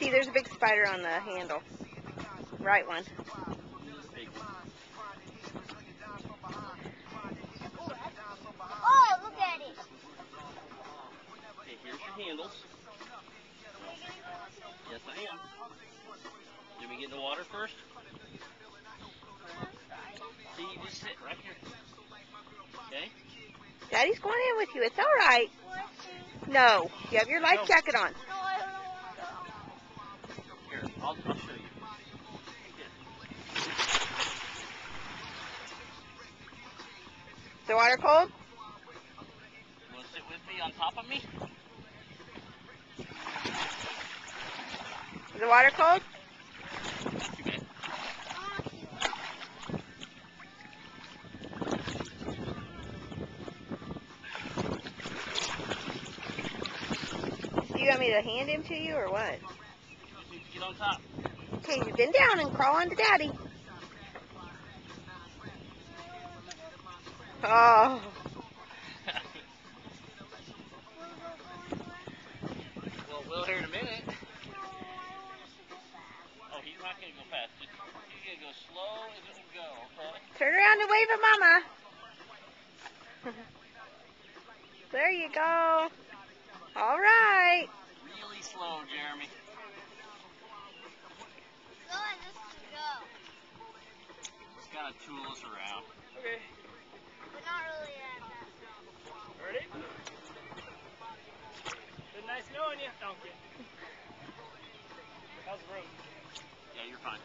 See, there's a big spider on the handle. Right one. Oh, look at it. Okay, here's your handles. Yes, I am. Did we get in the water first? See, you just sit right here. Okay? Daddy's going in with you. It's all right. No. You have your life jacket on. No, I don't know. Here, I'll show you. Is the water cold? You want to sit with me on top of me? Is the water cold? Not too bad. Do you want me to hand him to you or what? You need to get on top. Okay, you bend down and crawl onto Daddy. Oh. Well, we'll hear in a minute. Oh, he's not going to go fast. He's going to go slow as it will go, okay? Turn around and wave at Mama. There you go. All right. Really slow, Jeremy. Slow as this can go. Just got to tool us around. Okay. But not really that fast. Ready? Been nice knowing you. Thank you. How's the road? Yeah, you're fine.